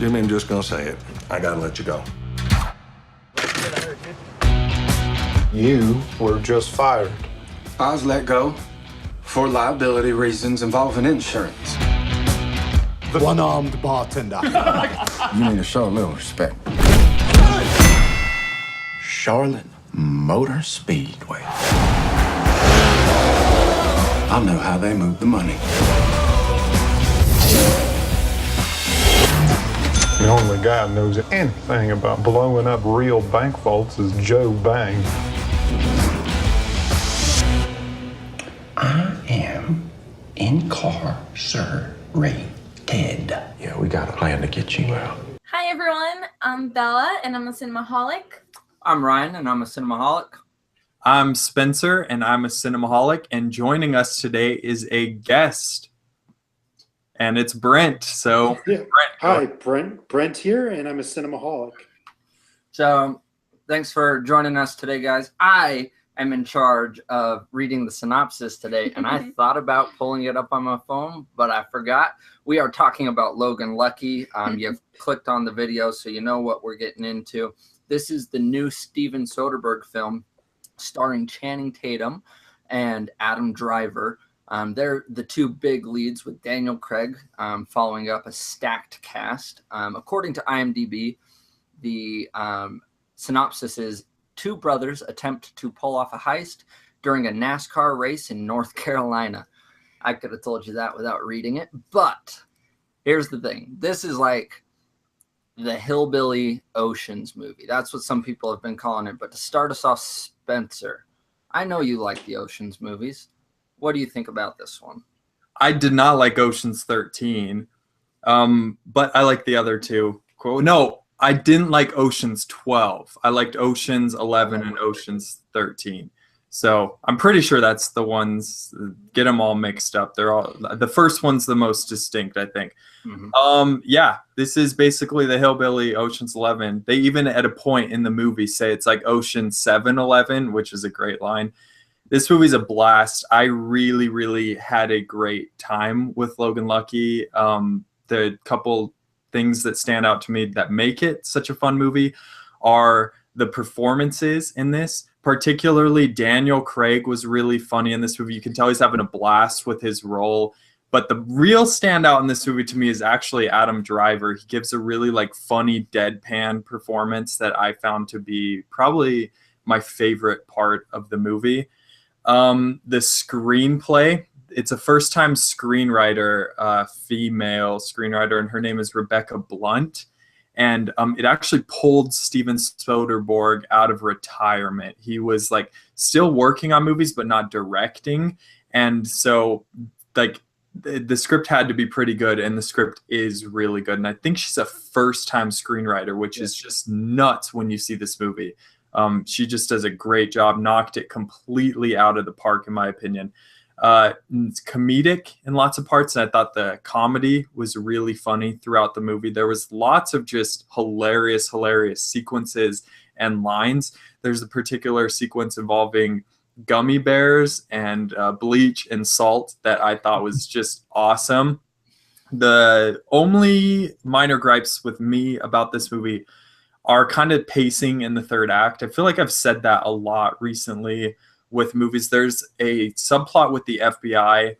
Jimmy, I'm just gonna say it. I gotta let you go. You were just fired. I was let go for liability reasons involving insurance. The one-armed bartender. You need to show a little respect. Charlotte Motor Speedway. I know how they move the money. The only guy who knows anything about blowing up real bank vaults is Joe Bang. I am incarcerated. Yeah, we got a plan to get you out. Hi everyone, I'm Bela and I'm a Cinemaholic. I'm Ryan and I'm a Cinemaholic. I'm Spencer and I'm a Cinemaholic, and joining us today is a guest, and it's Brent. So, Yeah. Brent, Hi, Brent here, and I'm a Cinemaholic. So thanks for joining us today, guys. I am in charge of reading the synopsis today, and I thought about pulling it up on my phone, but I forgot. We are talking about Logan Lucky. You've clicked on the video, so you know what we're getting into. This is the new Steven Soderbergh film starring Channing Tatum and Adam Driver. They're the two big leads, with Daniel Craig following up a stacked cast. According to IMDb, the synopsis is: two brothers attempt to pull off a heist during a NASCAR race in North Carolina. I could have told you that without reading it, but here's the thing. This is like the hillbilly Oceans movie. That's what some people have been calling it. But to start us off, Spencer, I know you like the Oceans movies. What do you think about this one? I did not like Ocean's 13, but I like the other two. No, I didn't like Ocean's 12. I liked Ocean's 11 and Ocean's 13. So I'm pretty sure that's the ones. Get them all mixed up. They're all, the first one's the most distinct, I think. Yeah, this is basically the hillbilly Ocean's 11. They even at a point in the movie say it's like Ocean 7-11, which is a great line. This movie's a blast. I really, really had a great time with Logan Lucky. The couple things that stand out to me that make it such a fun movie are the performances in this. Particularly Daniel Craig was really funny in this movie. You can tell he's having a blast with his role. But the real standout in this movie to me is actually Adam Driver. He gives a really like funny deadpan performance that I found to be probably my favorite part of the movie. The screenplay, it's a first-time screenwriter, female screenwriter, and her name is Rebecca Blunt. And it actually pulled Steven Soderbergh out of retirement. He was like still working on movies, but not directing. And so like the script had to be pretty good, and the script is really good. And I think she's a first-time screenwriter, which is just nuts when you see this movie. She just does a great job, knocked it completely out of the park, in my opinion. It's comedic in lots of parts, and I thought the comedy was really funny throughout the movie. There was lots of just hilarious sequences and lines. There's a particular sequence involving gummy bears and bleach and salt that I thought was just awesome. The only minor gripes with me about this movie are kind of pacing in the third act. I feel like I've said that a lot recently with movies. There's a subplot with the FBI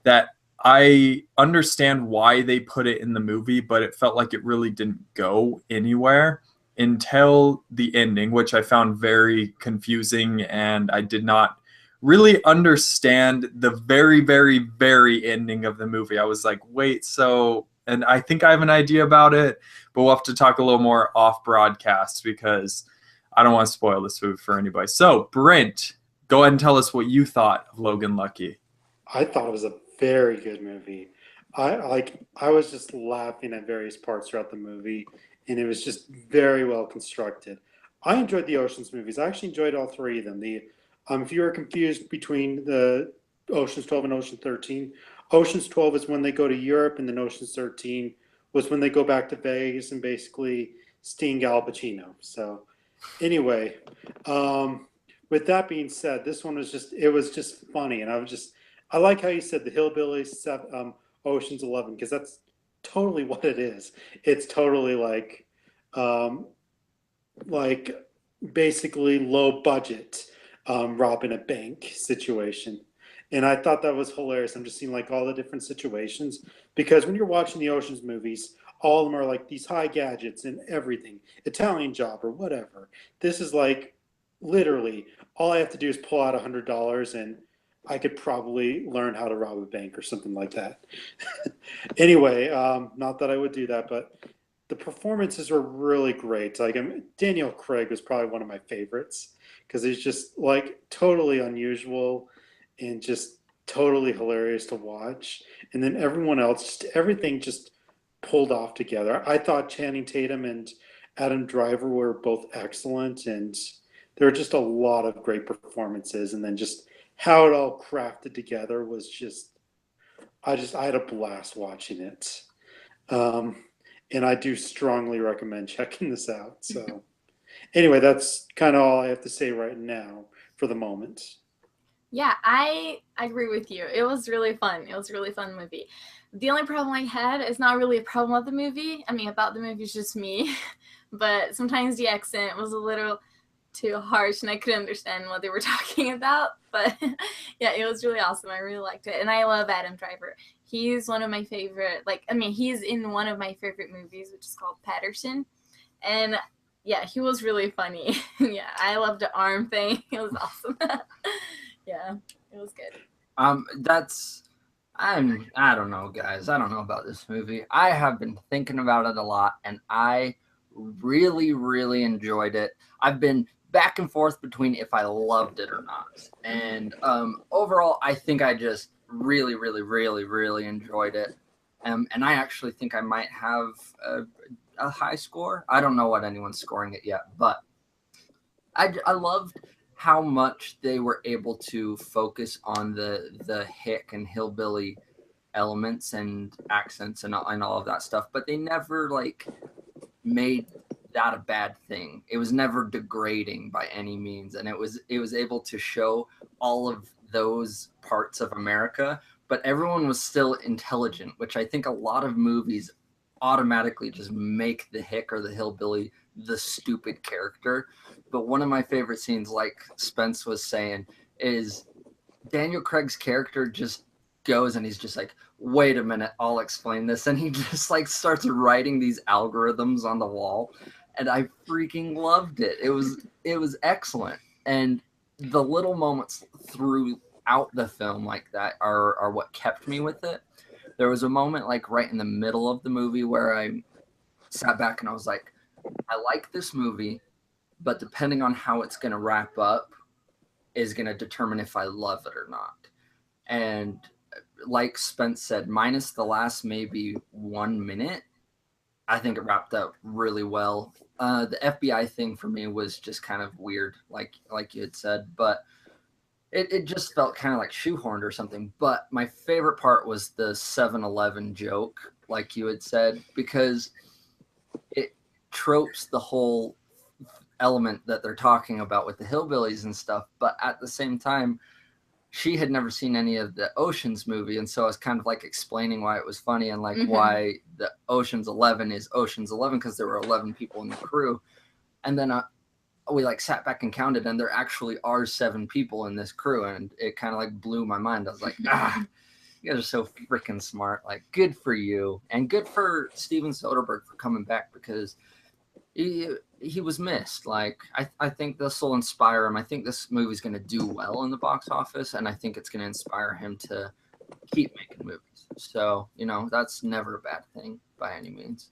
that I understand why they put it in the movie, but it felt like it really didn't go anywhere until the ending, which I found very confusing, and I did not really understand the very, very, very ending of the movie. I was like, wait, so, and I think I have an idea about it, but we'll have to talk a little more off broadcast because I don't want to spoil this movie for anybody. So, Brent, go ahead and tell us what you thought of Logan Lucky. I thought it was a very good movie. I was just laughing at various parts throughout the movie, and it was just very well constructed. I enjoyed the Oceans movies. I actually enjoyed all three of them. If you were confused between the Oceans 12 and Ocean 13, Oceans 12 is when they go to Europe, and then Oceans 13 was when they go back to Vegas and basically sting Al Pacino. So anyway, with that being said, this one was just funny, and I like how you said the Hillbillies, Ocean's 11, because that's totally what it is. It's totally like basically low budget robbing a bank situation. And I thought that was hilarious. I'm just seeing like all the different situations because when you're watching the Ocean's movies, all of them are like these high gadgets and everything, Italian job or whatever. This is like literally all I have to do is pull out $100 and I could probably learn how to rob a bank or something like that. Anyway, not that I would do that, but the performances were really great. Like Daniel Craig was probably one of my favorites because he's just like totally unusual and just totally hilarious to watch. And then everyone else, just everything just pulled off together. I thought Channing Tatum and Adam Driver were both excellent, and there were just a lot of great performances. And then just how it all crafted together was just, I had a blast watching it. And I do strongly recommend checking this out. So anyway, that's kind of all I have to say right now for the moment. Yeah, I agree with you. It was really fun. It was a really fun movie. The only problem I had is not really a problem with the movie. I mean, about the movie is just me. But sometimes the accent was a little too harsh and I couldn't understand what they were talking about. But yeah, it was really awesome. I really liked it. And I love Adam Driver. He's one of my favorite, he's in one of my favorite movies, which is called Patterson. And yeah, he was really funny. Yeah, I loved the arm thing. It was awesome. Yeah, it was good. I don't know, guys. I don't know about this movie. I have been thinking about it a lot, and I really, really enjoyed it. I've been back and forth between if I loved it or not. And overall, I think I just really, really, really, really enjoyed it. And I actually think I might have a high score. I don't know what anyone's scoring it yet, but I loved how much they were able to focus on the hick and hillbilly elements and accents and all of that stuff, but they never made that a bad thing. It was never degrading by any means, and it was able to show all of those parts of America, but everyone was still intelligent, which I think a lot of movies automatically just make the hick or the hillbilly the stupid character. But one of my favorite scenes, like Spence was saying, is Daniel Craig's character just goes and he's just like, wait a minute, I'll explain this. And he just starts writing these algorithms on the wall. And I freaking loved it. It was excellent. And the little moments throughout the film like that are what kept me with it. There was a moment right in the middle of the movie where I sat back and I was like, I like this movie, but depending on how it's going to wrap up is going to determine if I love it or not. And like Spence said, minus the last maybe 1 minute, I think it wrapped up really well. The FBI thing for me was just kind of weird, like you had said, but it just felt kind of like shoehorned or something. But my favorite part was the 7-Eleven joke, like you had said, because it tropes the whole element that they're talking about with the hillbillies and stuff. But at the same time, she had never seen any of the Ocean's movie, and so I was kind of explaining why it was funny and why the Ocean's 11 is Ocean's 11, because there were 11 people in the crew. And then we sat back and counted, and there actually are 7 people in this crew, and it kind of blew my mind. I was like, you guys are so freaking smart. Good for you, and good for Steven Soderbergh for coming back, because he was missed. I think this will inspire him. I think this movie's going to do well in the box office, and I think it's going to inspire him to keep making movies. So, that's never a bad thing by any means.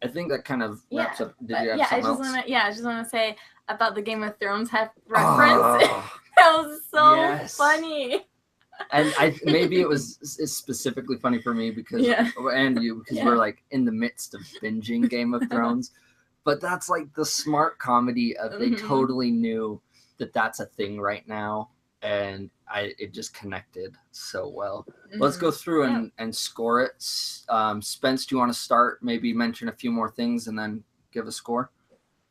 I think that kind of wraps up. Did you have something else? I just want to say about the Game of Thrones reference. That was so funny. And maybe it was specifically funny for me because and you, because we're in the midst of binging Game of Thrones. But that's the smart comedy of they totally knew that that's a thing right now, and it just connected so well. Let's go through and score it. Spence, do you want to start? Maybe mention a few more things and then give a score.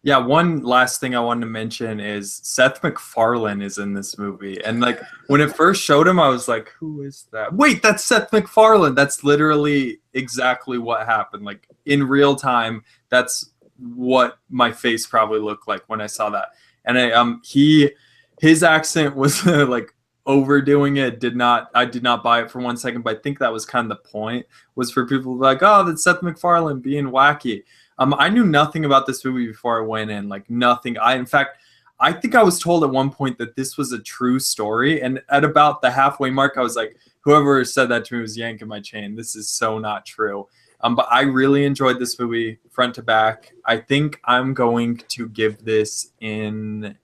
Yeah, one last thing I wanted to mention is Seth MacFarlane is in this movie. And like when it first showed him, I was like, who is that? Wait, that's Seth MacFarlane. That's literally exactly what happened. Like in real time, that's what my face probably looked like when I saw that. And his accent was like overdoing it. I did not buy it for 1 second, but I think that was kind of the point, was for people to be like, oh, that's Seth MacFarlane being wacky. I knew nothing about this movie before I went in, like nothing. In fact, I think I was told at one point that this was a true story. And at about the halfway mark, I was like, whoever said that to me was yanking my chain. This is so not true. But I really enjoyed this movie front to back. I think I'm going to give this an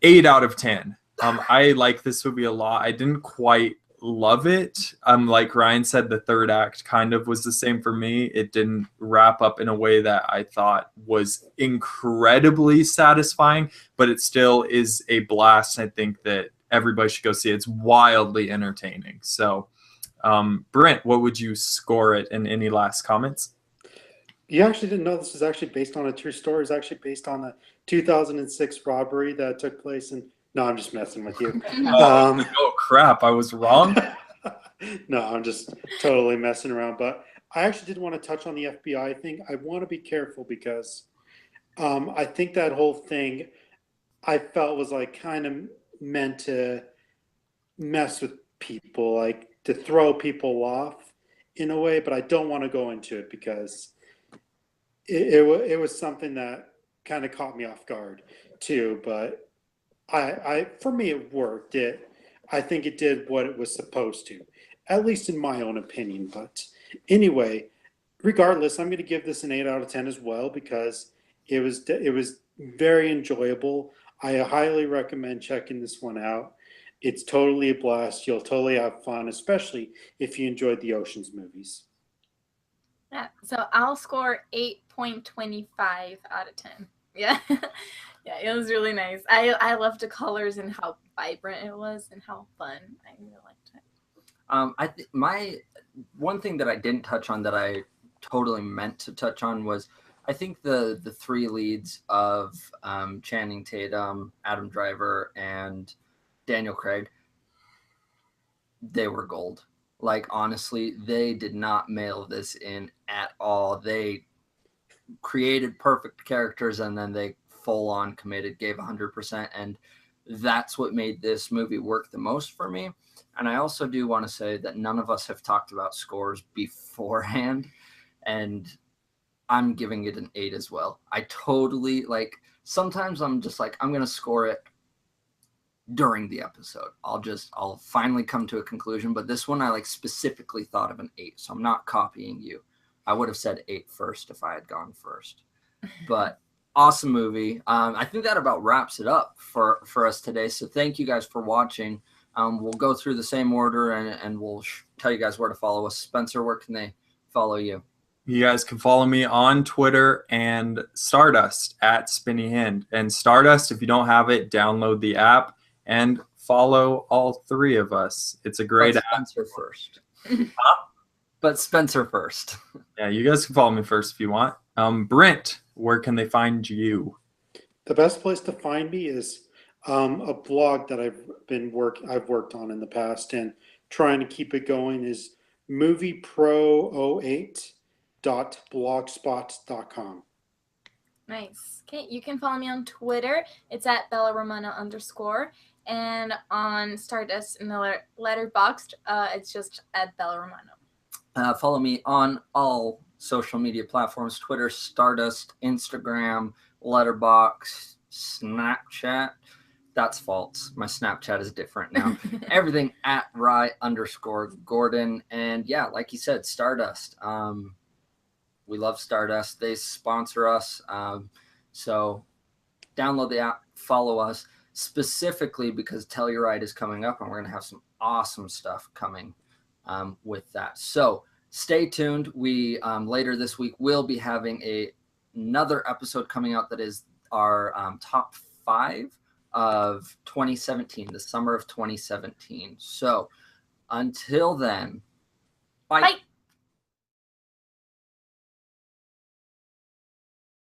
8 out of 10. I like this movie a lot. I didn't quite love it. Like Ryan said, the third act kind of was the same for me. It didn't wrap up in a way that I thought was incredibly satisfying, but it still is a blast. I think that everybody should go see it. It's wildly entertaining. So, Brent, what would you score it, and any last comments? You actually didn't know this is actually based on a true story. It's actually based on a 2006 robbery that took place in. No, I'm just messing with you. Oh crap! I was wrong. No, I'm just totally messing around. But I actually did want to touch on the FBI thing. I want to be careful because I think that whole thing I felt was like kind of meant to mess with people, like to throw people off in a way. But I don't want to go into it because it was something that kind of caught me off guard too. But I for me it worked. I think it did what it was supposed to, at least in my own opinion. But anyway, regardless, I'm going to give this an 8 out of 10 as well because it was very enjoyable. I highly recommend checking this one out. It's totally a blast. You'll totally have fun, especially if you enjoyed the Ocean's movies. Yeah, so I'll score 8.25 out of 10. Yeah. Yeah, it was really nice. I loved the colors and how vibrant it was and how fun. I really liked it. My one thing that I didn't touch on that I totally meant to touch on was I think the three leads of Channing Tatum, Adam Driver, and Daniel Craig, they were gold. Like honestly, they did not mail this in at all. They created perfect characters and then they full on committed, gave 100%, and that's what made this movie work the most for me. And I also do want to say that none of us have talked about scores beforehand, and I'm giving it an 8 as well. I totally sometimes I'm just like, I'm gonna score it during the episode. I'll finally come to a conclusion, but this one I specifically thought of an 8, so I'm not copying you. I would have said 8 first if I had gone first. But awesome movie. I think that about wraps it up for us today. So thank you guys for watching. We'll go through the same order and we'll tell you guys where to follow us. Spencer, where can they follow you? You guys can follow me on Twitter and Stardust at Spinny Hand. And Stardust, if you don't have it, download the app and follow all three of us. It's a great app. Spencer first. But Spencer first. Yeah, you guys can follow me first if you want. Brent, where can they find you? The best place to find me is a blog that I've worked on in the past and trying to keep it going is moviepro08.blogspot.com. Nice. Okay, you can follow me on Twitter. It's at BellaRomano_. And on Stardust in the letterboxd, it's just at Bela Romano. Follow me on all social media platforms: Twitter, Stardust, Instagram, Letterboxd, Snapchat. That's false. My Snapchat is different now. Everything at Rye_Gordon. And yeah, like you said, Stardust. We love Stardust. They sponsor us. So download the app, follow us, specifically because Telluride is coming up and we're going to have some awesome stuff coming with that. So stay tuned. We later this week will be having another episode coming out that is our top 5 of 2017, the summer of 2017. So until then, bye. Bye.